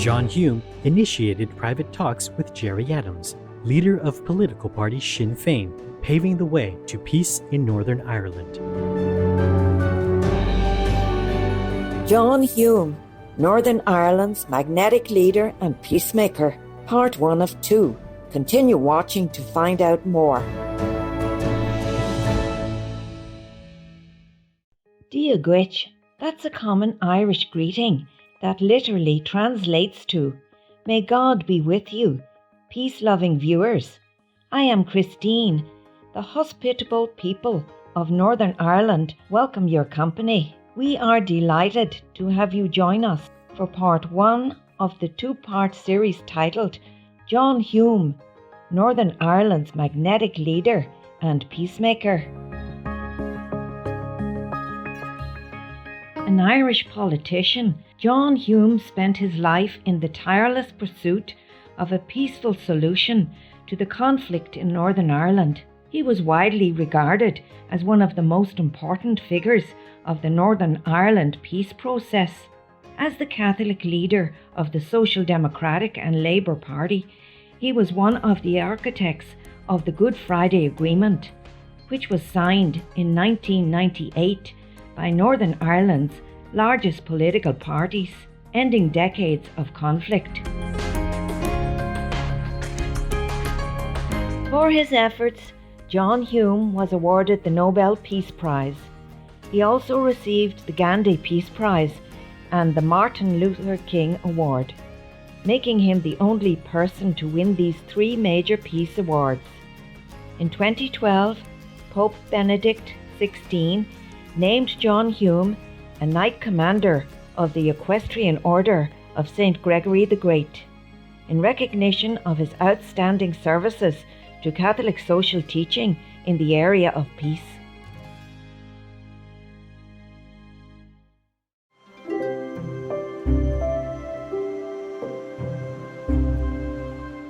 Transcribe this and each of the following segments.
John Hume initiated private talks with Gerry Adams, leader of political party Sinn Féin, paving the way to peace in Northern Ireland. John Hume, Northern Ireland's magnetic leader and peacemaker, part 1 of 2. Continue watching to find out more. Dia Gwitch, that's a common Irish greeting that literally translates to, "May God be with you," peace-loving viewers. I am Christine. The hospitable people of Northern Ireland welcome your company. We are delighted to have you join us for part 1 of the 2-part series titled John Hume, Northern Ireland's magnetic leader and peacemaker. An Irish politician, John Hume spent his life in the tireless pursuit of a peaceful solution to the conflict in Northern Ireland. He was widely regarded as one of the most important figures of the Northern Ireland peace process. As the Catholic leader of the Social Democratic and Labour Party, he was one of the architects of the Good Friday Agreement, which was signed in 1998 by Northern Ireland's largest political parties, ending decades of conflict. For his efforts, John Hume was awarded the Nobel Peace Prize. He also received the Gandhi Peace Prize and the Martin Luther King Award, making him the only person to win these 3 major peace awards. In 2012, Pope Benedict XVI named John Hume a Knight Commander of the Equestrian Order of St. Gregory the Great, in recognition of his outstanding services to Catholic social teaching in the area of peace.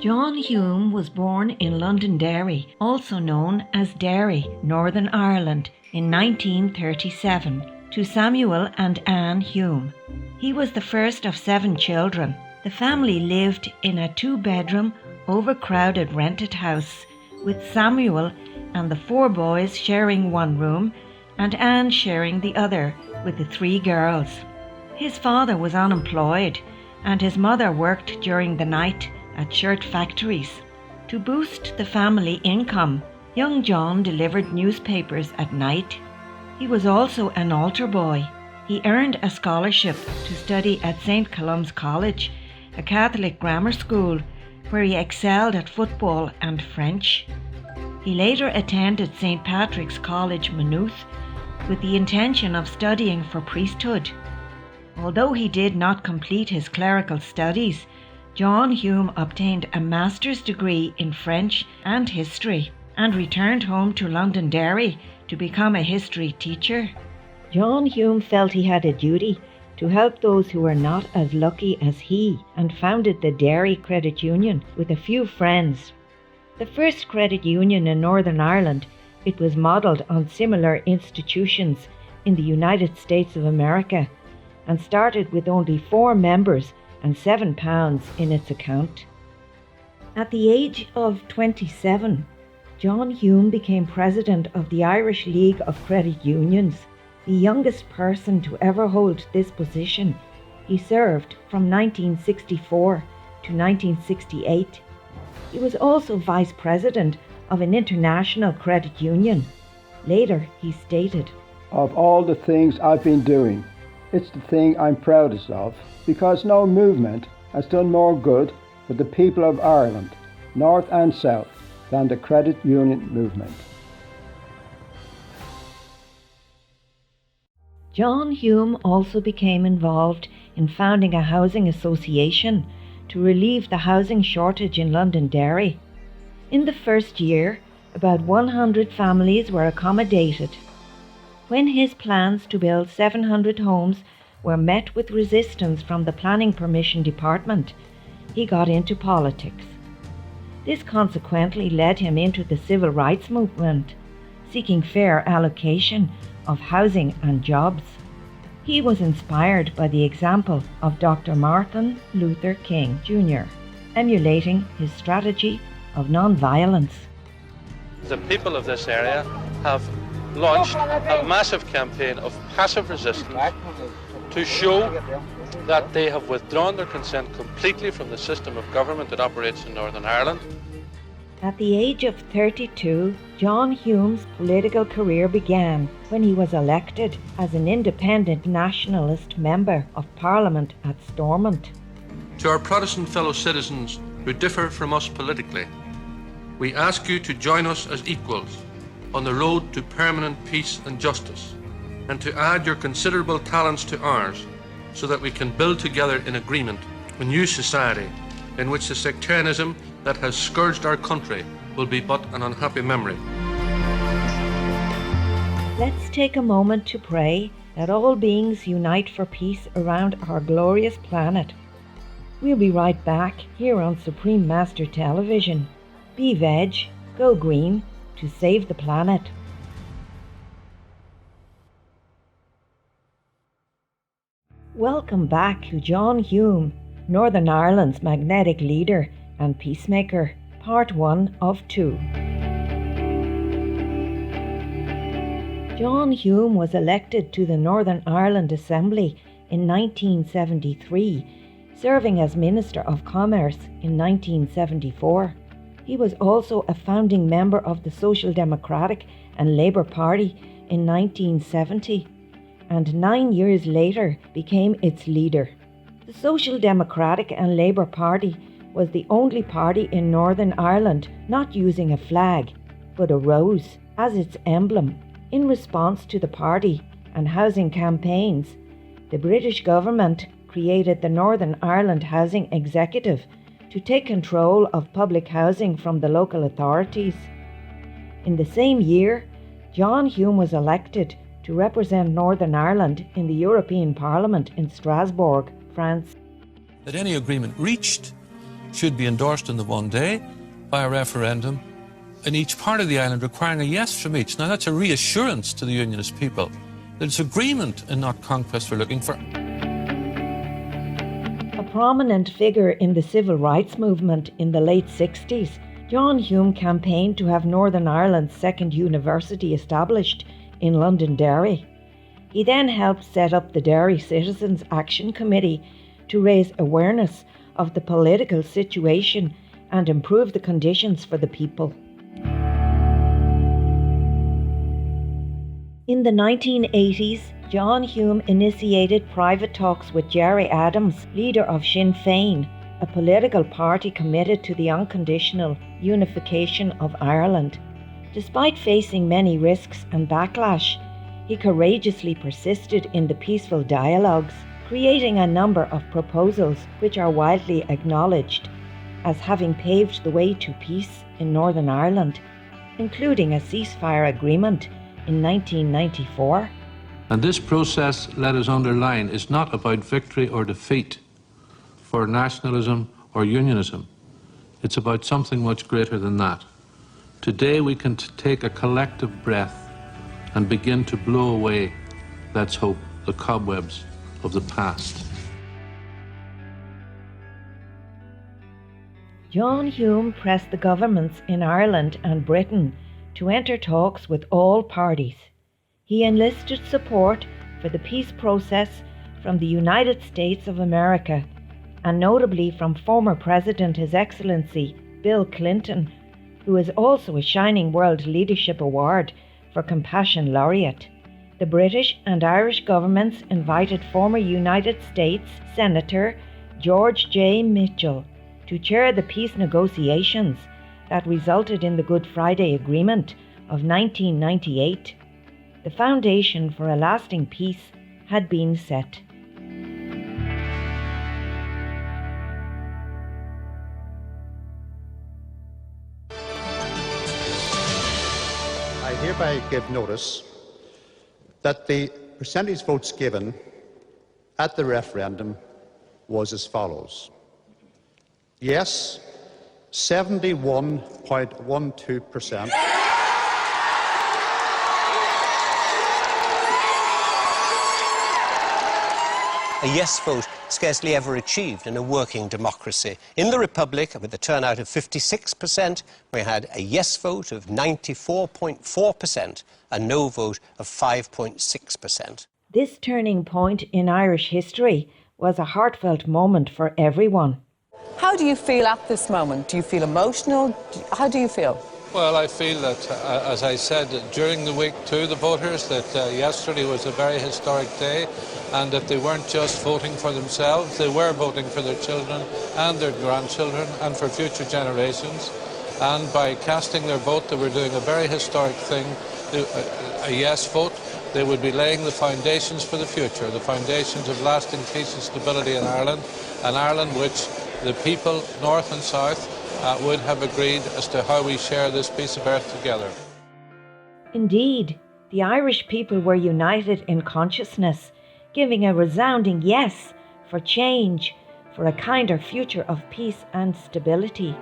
John Hume was born in Londonderry, also known as Derry, Northern Ireland, in 1937, to Samuel and Anne Hume. He was the first of 7 children. The family lived in a 2-bedroom, overcrowded rented house, with Samuel and the 4 boys sharing one room and Anne sharing the other with the 3 girls. His father was unemployed and his mother worked during the night at shirt factories. To boost the family income, young John delivered newspapers at night. He was also an altar boy. He earned a scholarship to study at St. Colum's College, a Catholic grammar school, where he excelled at football and French. He later attended St. Patrick's College, Maynooth, with the intention of studying for priesthood. Although he did not complete his clerical studies, John Hume obtained a master's degree in French and history and returned home to Londonderry to become a history teacher. John Hume felt he had a duty to help those who were not as lucky as he, and founded the Derry Credit Union with a few friends. The first credit union in Northern Ireland, it was modelled on similar institutions in the United States of America, and started with only 4 members and £7 in its account. At the age of 27, John Hume became president of the Irish League of Credit Unions, the youngest person to ever hold this position. He served from 1964 to 1968. He was also vice president of an international credit union. Later, he stated, "Of all the things I've been doing, it's the thing I'm proudest of, because no movement has done more good for the people of Ireland, North and South, than the credit union movement." John Hume also became involved in founding a housing association to relieve the housing shortage in Londonderry. In the first year, about 100 families were accommodated. When his plans to build 700 homes were met with resistance from the Planning Permission Department, he got into politics. This consequently led him into the civil rights movement, seeking fair allocation of housing and jobs. He was inspired by the example of Dr. Martin Luther King Jr., emulating his strategy of non-violence. The people of this area have launched a massive campaign of passive resistance to show that they have withdrawn their consent completely from the system of government that operates in Northern Ireland. At the age of 32, John Hume's political career began when he was elected as an independent nationalist member of Parliament at Stormont. To our Protestant fellow citizens who differ from us politically, we ask you to join us as equals on the road to permanent peace and justice, and to add your considerable talents to ours so that we can build together in agreement a new society in which the sectarianism that has scourged our country will be but an unhappy memory. Let's take a moment to pray that all beings unite for peace around our glorious planet. We'll be right back here on Supreme Master Television. Be veg, go green, to save the planet. Welcome back to John Hume, Northern Ireland's magnetic leader and peacemaker, part 1 of 2. John Hume was elected to the Northern Ireland Assembly in 1973, serving as Minister of Commerce in 1974. He was also a founding member of the Social Democratic and Labour Party in 1970, and 9 years later became its leader. The Social Democratic and Labour Party was the only party in Northern Ireland not using a flag, but a rose as its emblem. In response to the party and housing campaigns, the British government created the Northern Ireland Housing Executive to take control of public housing from the local authorities. In the same year, John Hume was elected to represent Northern Ireland in the European Parliament in Strasbourg, France. That any agreement reached should be endorsed in the one day by a referendum in each part of the island requiring a yes from each. Now that's a reassurance to the Unionist people that it's agreement and not conquest we're looking for. A prominent figure in the civil rights movement in the late 60s, John Hume campaigned to have Northern Ireland's second university established in Londonderry. He then helped set up the Derry Citizens Action Committee to raise awareness of the political situation and improve the conditions for the people. In the 1980s, John Hume initiated private talks with Gerry Adams, leader of Sinn Féin, a political party committed to the unconditional unification of Ireland. Despite facing many risks and backlash, he courageously persisted in the peaceful dialogues, creating a number of proposals which are widely acknowledged as having paved the way to peace in Northern Ireland, including a ceasefire agreement in 1994. And this process, let us underline, is not about victory or defeat for nationalism or unionism. It's about something much greater than that. Today we can take a collective breath and begin to blow away, let's hope, the cobwebs of the past. John Hume pressed the governments in Ireland and Britain to enter talks with all parties. He enlisted support for the peace process from the United States of America, and notably from former President His Excellency Bill Clinton, who is also a Shining World Leadership Award for Compassion Laureate. The British and Irish governments invited former United States Senator George J. Mitchell to chair the peace negotiations that resulted in the Good Friday Agreement of 1998. The foundation for a lasting peace had been set. I hereby give notice that the percentage votes given at the referendum was as follows. Yes, 71.12%. a yes vote scarcely ever achieved in a working democracy. In the Republic, with a turnout of 56%, we had a yes vote of 94.4%, a no vote of 5.6%. This turning point in Irish history was a heartfelt moment for everyone. How do you feel at this moment? Do you feel emotional? How do you feel? Well, I feel that, as I said during the week to the voters, that yesterday was a very historic day, and that they weren't just voting for themselves, they were voting for their children and their grandchildren and for future generations. And by casting their vote, they were doing a very historic thing, a yes vote. They would be laying the foundations for the future, the foundations of lasting peace and stability in Ireland, an Ireland which the people, north and south, would have agreed as to how we share this piece of earth together. Indeed, the Irish people were united in consciousness, giving a resounding yes for change, for a kinder future of peace and stability.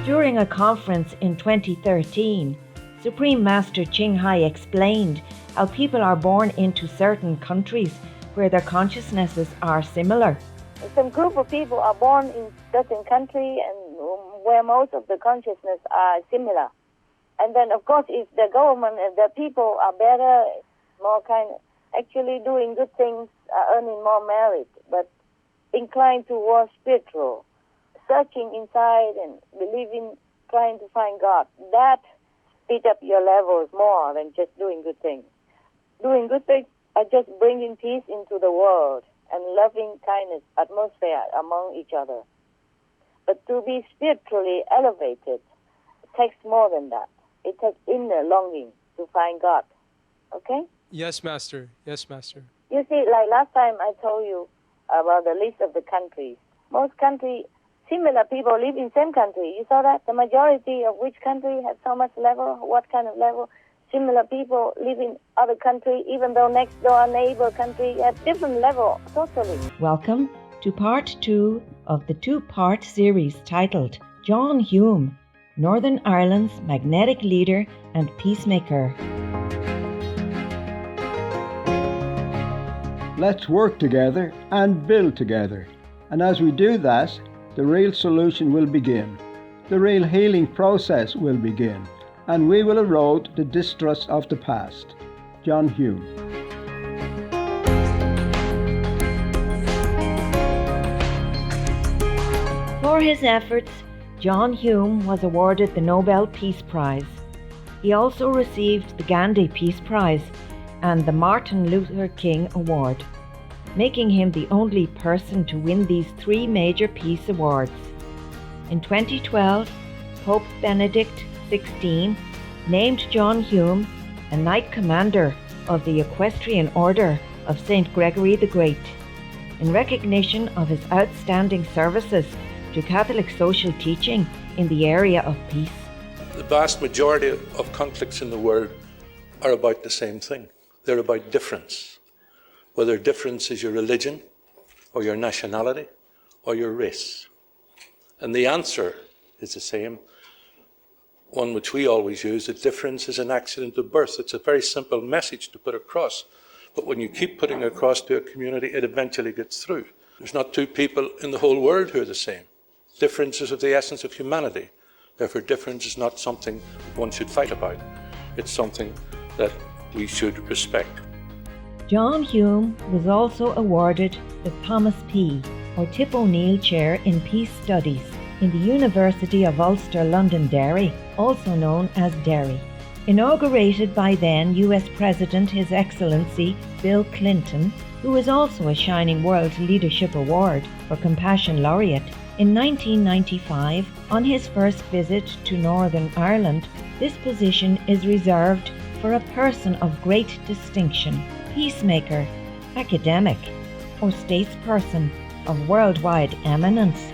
During a conference in 2013, Supreme Master Ching Hai explained how people are born into certain countries where their consciousnesses are similar. Some group of people are born in certain country and where most of the consciousness are similar. And then, of course, if the government and the people are better, more actually doing good things, earning more merit, but inclined towards spiritual, searching inside and believing, trying to find God, that speed up your levels more than just doing good things. Doing good things are just bringing peace into the world and loving kindness atmosphere among each other. But to be spiritually elevated takes more than that. It takes inner longing to find God. Okay? Yes, Master. Yes, Master. You see, like last time I told you about the list of the countries. Most countries, similar people live in same country. You saw that? The majority of which country has so much level, what kind of level? Similar people live in other country, even though next door neighbor country have different level, totally. Welcome to part 2 of the 2-part series titled John Hume, Northern Ireland's Magnetic Leader and Peacemaker. Let's work together and build together. And as we do that, the real solution will begin. The real healing process will begin. And we will erode the distrust of the past. John Hume. For his efforts, John Hume was awarded the Nobel Peace Prize. He also received the Gandhi Peace Prize and the Martin Luther King Award, making him the only person to win these 3 major peace awards. In 2012, Pope Benedict XVI named John Hume a Knight Commander of the Equestrian Order of St. Gregory the Great, in recognition of his outstanding services to Catholic social teaching in the area of peace. The vast majority of conflicts in the world are about the same thing. They're about difference. Whether difference is your religion, or your nationality, or your race. And the answer is the same. One which we always use, that difference is an accident of birth. It's a very simple message to put across. But when you keep putting it across to a community, it eventually gets through. There's not 2 people in the whole world who are the same. Difference is of the essence of humanity. Therefore, difference is not something one should fight about. It's something that we should respect. John Hume was also awarded the Thomas P. or Tip O'Neill Chair in Peace Studies in the University of Ulster Londonderry, also known as Derry. Inaugurated by then US President His Excellency Bill Clinton, who is also a Shining World Leadership Award for Compassion Laureate, in 1995, on his first visit to Northern Ireland, this position is reserved for a person of great distinction, peacemaker, academic, or statesperson of worldwide eminence.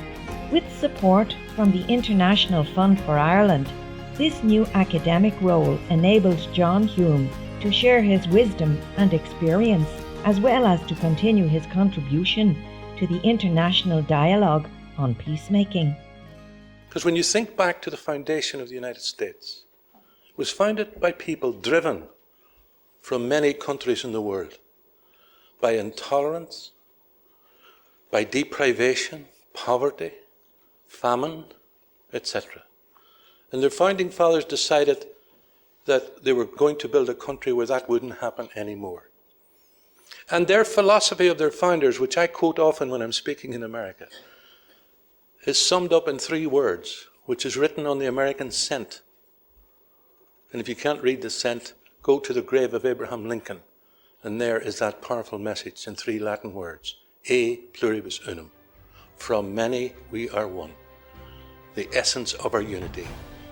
With support from the International Fund for Ireland, this new academic role enables John Hume to share his wisdom and experience, as well as to continue his contribution to the international dialogue on peacemaking. Because when you think back to the foundation of the United States, it was founded by people driven from many countries in the world by intolerance, by deprivation, poverty, famine, etc. And their founding fathers decided that they were going to build a country where that wouldn't happen anymore. And their philosophy of their founders, which I quote often when I'm speaking in America, is summed up in 3 words, which is written on the American cent. And if you can't read the cent, go to the grave of Abraham Lincoln, and there is that powerful message in 3 Latin words, E pluribus unum. From many we are one. The essence of our unity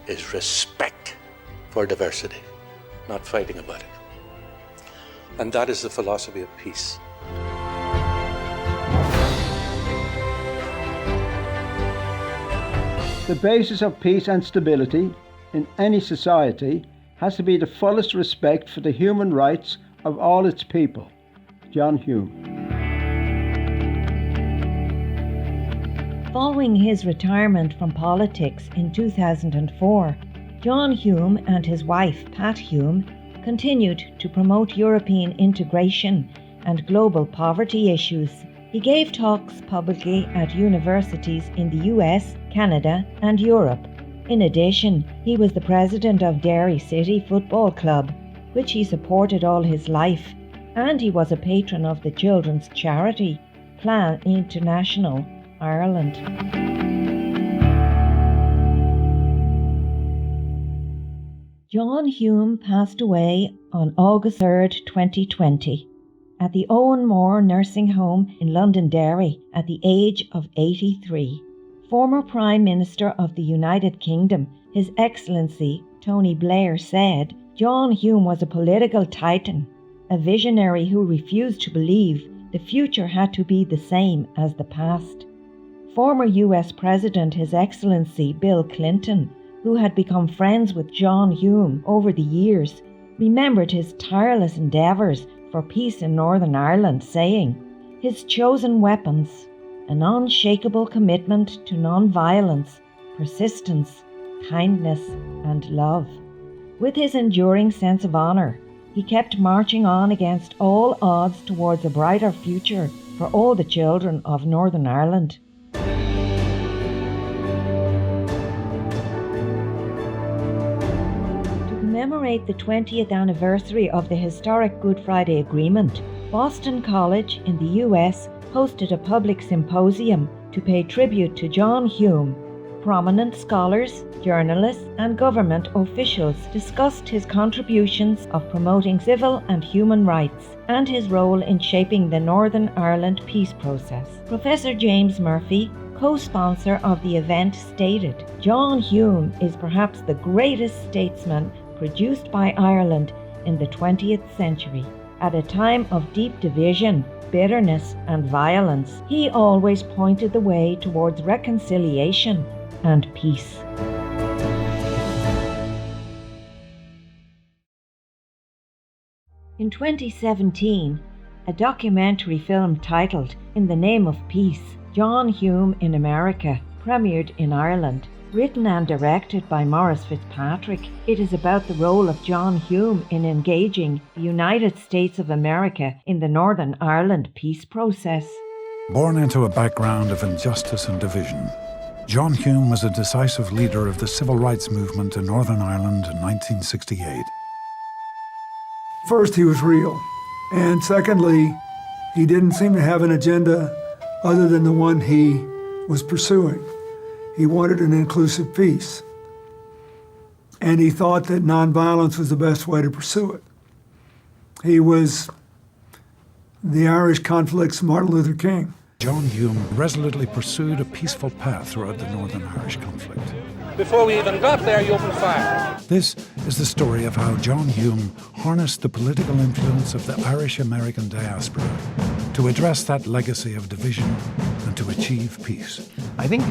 is respect for diversity, not fighting about it. And that is the philosophy of peace. The basis of peace and stability in any society has to be the fullest respect for the human rights of all its people. John Hume. Following his retirement from politics in 2004, John Hume and his wife, Pat Hume, continued to promote European integration and global poverty issues. He gave talks publicly at universities in the US, Canada, and Europe. In addition, he was the president of Derry City Football Club, which he supported all his life, and he was a patron of the children's charity, Plan International Ireland. John Hume passed away on August 3, 2020, at the Owen Moore Nursing Home in Londonderry at the age of 83. Former Prime Minister of the United Kingdom, His Excellency Tony Blair, said, "John Hume was a political titan, a visionary who refused to believe the future had to be the same as the past." Former US President His Excellency Bill Clinton, who had become friends with John Hume over the years, remembered his tireless endeavours for peace in Northern Ireland, saying, "His chosen weapons, an unshakable commitment to non-violence, persistence, kindness and love. With his enduring sense of honour, he kept marching on against all odds towards a brighter future for all the children of Northern Ireland." To commemorate the 20th anniversary of the historic Good Friday Agreement, Boston College in the US hosted a public symposium to pay tribute to John Hume. Prominent scholars, journalists and government officials discussed his contributions of promoting civil and human rights and his role in shaping the Northern Ireland peace process. Professor James Murphy, co-sponsor of the event, stated, "John Hume is perhaps the greatest statesman produced by Ireland in the 20th century. At a time of deep division, bitterness and violence, he always pointed the way towards reconciliation and peace." In 2017, a documentary film titled In the Name of Peace, John Hume in America, premiered in Ireland. Written and directed by Maurice Fitzpatrick, it is about the role of John Hume in engaging the United States of America in the Northern Ireland peace process. Born into a background of injustice and division, John Hume was a decisive leader of the civil rights movement in Northern Ireland in 1968. First, he was real. And secondly, he didn't seem to have an agenda other than the one he was pursuing. He wanted an inclusive peace. And he thought that nonviolence was the best way to pursue it. He was the Irish conflict's Martin Luther King. John Hume resolutely pursued a peaceful path throughout the Northern Irish conflict. Before we even got there, you opened fire. This is the story of how John Hume harnessed the political influence of the Irish-American diaspora to address that legacy of division and to achieve peace. I think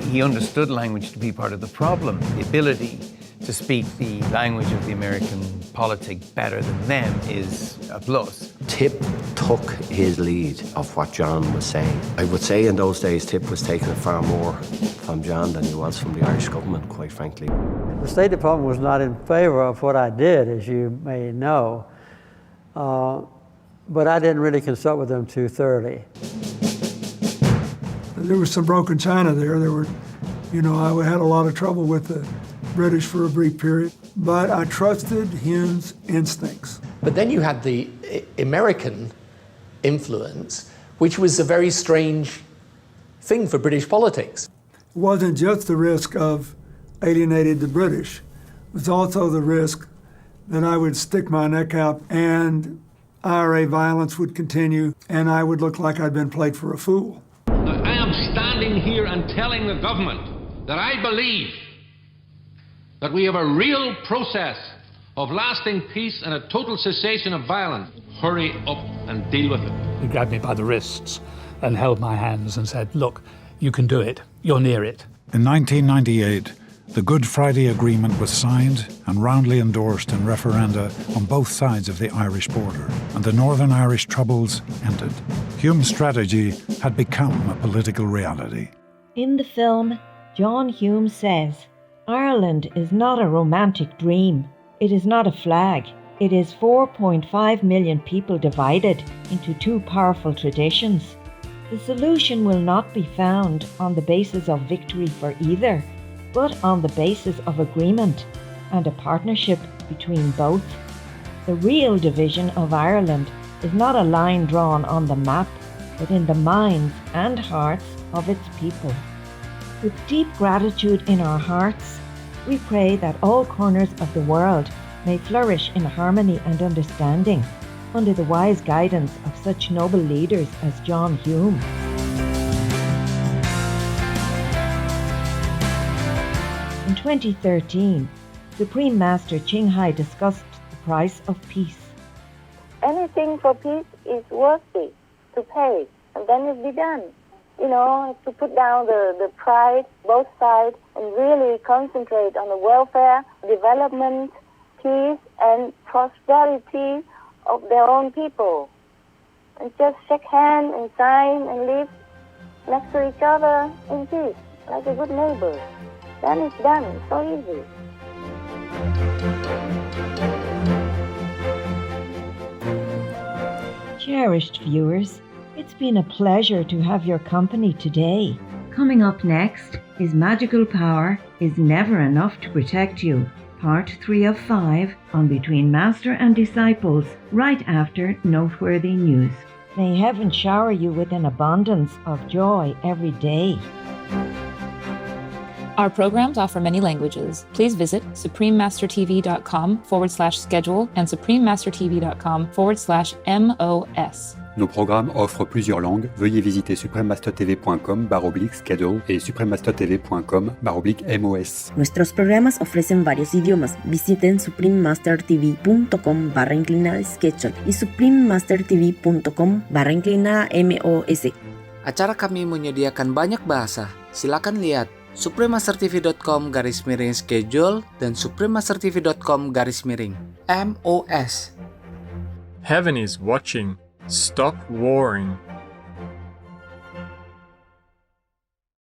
he understood language to be part of the problem. The ability to speak the language of the American politic better than them is a plus. Tip took his lead of what John was saying. I would say in those days Tip was taking it far more from John than he was from the Irish government, quite frankly. The State Department was not in favor of what I did, as you may know. but I didn't really consult with them too thoroughly. There was some broken china there. I had a lot of trouble with the British for a brief period, but I trusted Hume's instincts. But then you had the American influence, which was a very strange thing for British politics. It wasn't just the risk of alienating the British. It was also the risk that I would stick my neck out and IRA violence would continue and I would look like I'd been played for a fool. I am standing here and telling the government that I believe that we have a real process of lasting peace and a total cessation of violence. Hurry up and deal with it. He grabbed me by the wrists and held my hands and said, look, you can do it. You're near it. In 1998, the Good Friday Agreement was signed and roundly endorsed in referenda on both sides of the Irish border, and the Northern Irish troubles ended. Hume's strategy had become a political reality. In the film, John Hume says, Ireland is not a romantic dream. It is not a flag. It is 4.5 million people divided into two powerful traditions. The solution will not be found on the basis of victory for either, but on the basis of agreement and a partnership between both. The real division of Ireland is not a line drawn on the map, but in the minds and hearts of its people. With deep gratitude in our hearts, we pray that all corners of the world may flourish in harmony and understanding under the wise guidance of such noble leaders as John Hume. In 2013, Supreme Master Ching Hai discussed the price of peace. Anything for peace is worthy to pay, and then it'll be done. To put down the pride, both sides, and really concentrate on the welfare, development, peace, and prosperity of their own people. And just shake hands and sign and live next to each other in peace, like a good neighbor. Then it's done. It's so easy. Cherished viewers, it's been a pleasure to have your company today. Coming up next is Magical Power is Never Enough to Protect You, Part 3 of 5 on Between Master and Disciples, right after Noteworthy News. May heaven shower you with an abundance of joy every day. Our programs offer many languages. Please visit suprememastertv.com/schedule and suprememastertv.com/MOS. Nos programmes offrent plusieurs langues. Veuillez visiter suprememastertv.com/schedule et suprememastertv.com/MOS. Nuestros programas ofrecen varios idiomas. Visiten suprememastertv.com/schedule y suprememastertv.com/MOS. Acara kami menyediakan banyak bahasa. Silakan lihat suprememastertv.com/schedule dan suprememastertv.com/MOS. Heaven is watching. Stop warring.